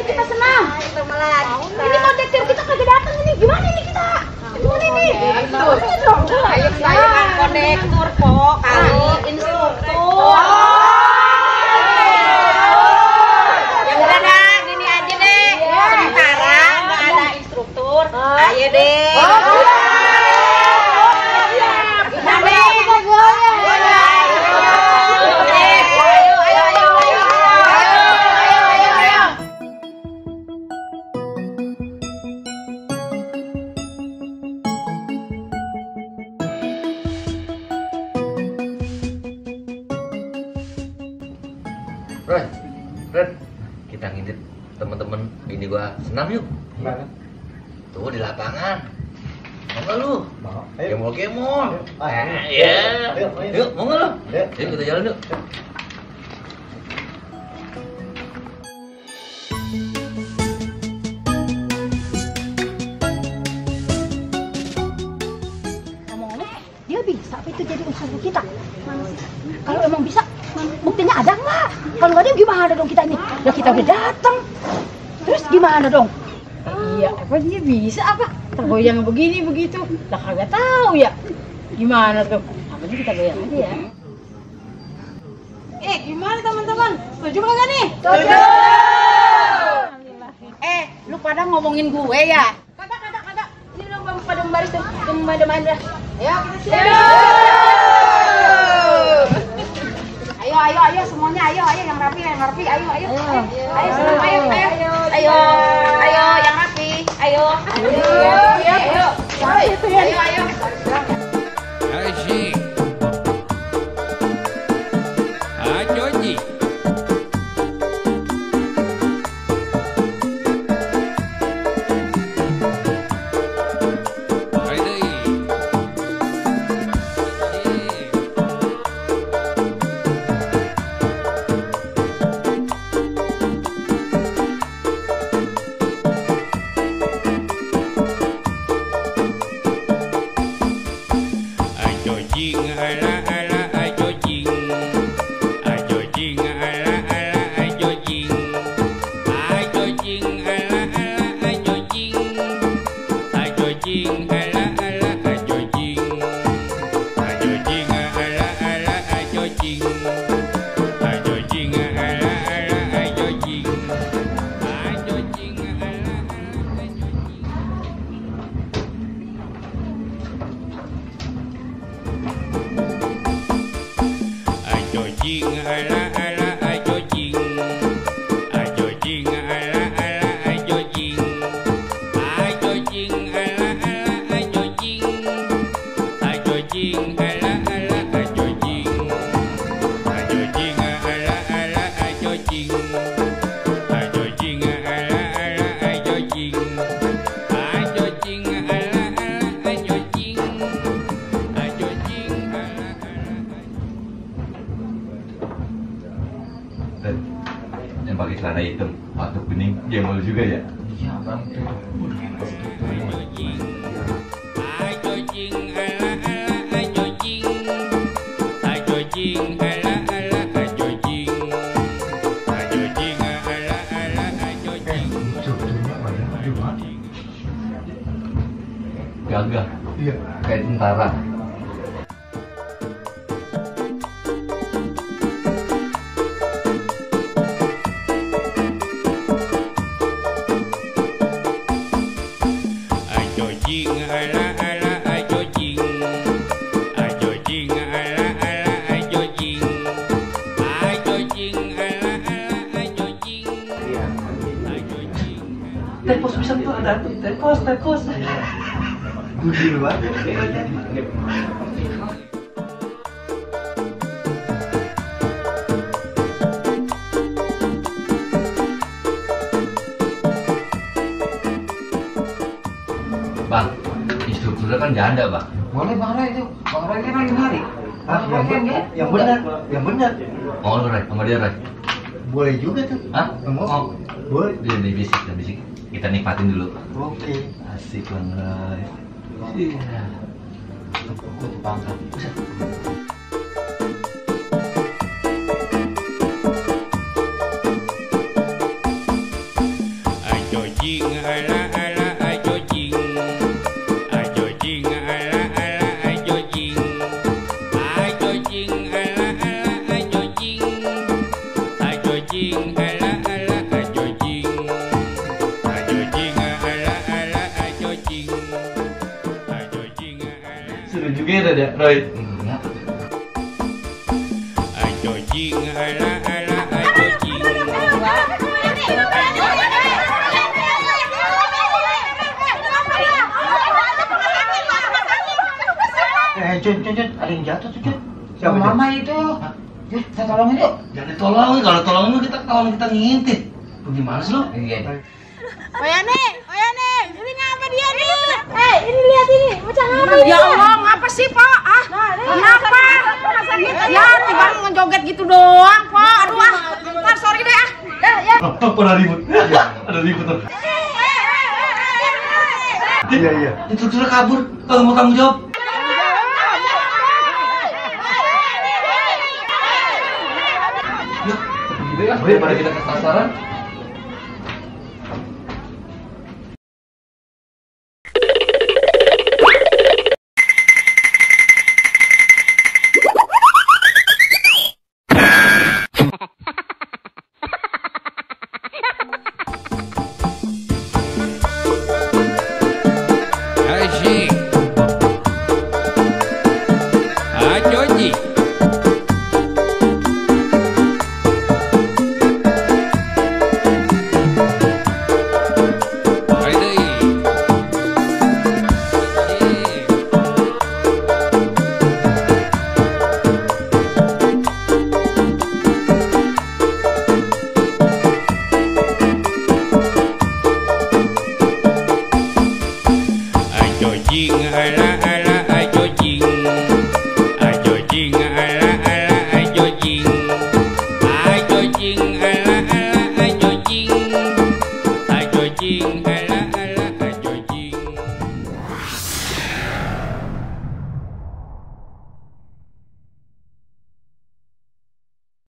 kita senam. Ini kondektur kita kagak datang ini. Gimana ini kita? Gimana ini? Ayo saya kan kondektur kok, kali instruktur. Ya udah dah, gini aja deh. Sementara nggak ada instruktur, ayo deh. Ren, kita ngintip temen-temen bini gua senam yuk. Gimana? Tuh di lapangan. Mau nggak lu? Mau. Ayo. Kemol. Ayo. Iya. Yuk, mau nggak lu? Ayo. Yuk kita jalan yuk. Ngomong-ngomong, dia bisa apa itu jadi usaha kita? Kalau emang bisa, buktinya ada nggak? Kalau nggak ada gimana dong kita ini? Ya kita udah datang. Terus gimana dong? Iya, apa dia bisa apa? Tergoyang begini begitu, lah kagak tahu ya. Gimana tuh? Apa sih kita goyang aja ya? Gimana teman-teman? Setuju kagak nih? Setuju. Lu pada ngomongin gue ya? Kagak. Ini dong pada membaris tuh, pada main dah. Ya, kita siap. Ayo semuanya, ayo yang rapi, ayo senam, ayo yang rapi, ayo. Asik. Ajoji. Yang pakai celana hitam, batuk bening, jemol juga ya? Iya bang. Gagah. Iya. Kayak tentara. Tepos bisa tuh ada tuh, tepos. Gudul banget kayaknya. Bang, instrukturnya kan janda bang. Boleh Bang Ray itu, Bang Ray kan lagi narik. Yang benar. Mau lu Ray, sama dia Ray? Boleh juga tuh. Hah? Mau? Boleh. Dia bisik. Kita nikmatin dulu. Oke. Asik Bang Ray. Iya. Tuh pangkat. Ajojing ala ala ajojing. Ajojing ala ala ajojing. Ajojing ala. Seru juga ya, Roy. Ajojing ala ala ajojing. Cun, ada yang jatuh tuh, Cun. Siapa mama itu? Kita tolongin yuk. Jangan ditolongin, kalau tolongin kita ketahuan kita ngintip. Bagaimana sih lo? Iya. Oyane, ini ngapa dia nih? Ini lihat ini, macam apa ini? Ya Allah, ngapa sih, Pak? Ah, kenapa? Ya, tiba ngejoget gitu doang, Pak. Aduh, sorry deh, ah. Ya. Pada ribut. Ada ribut tuh. Iya. Instrukturnya kabur. Kalau mau tanggung jawab. Pada kita kesasar. Asyik. Ajoji. Ajojing ala ala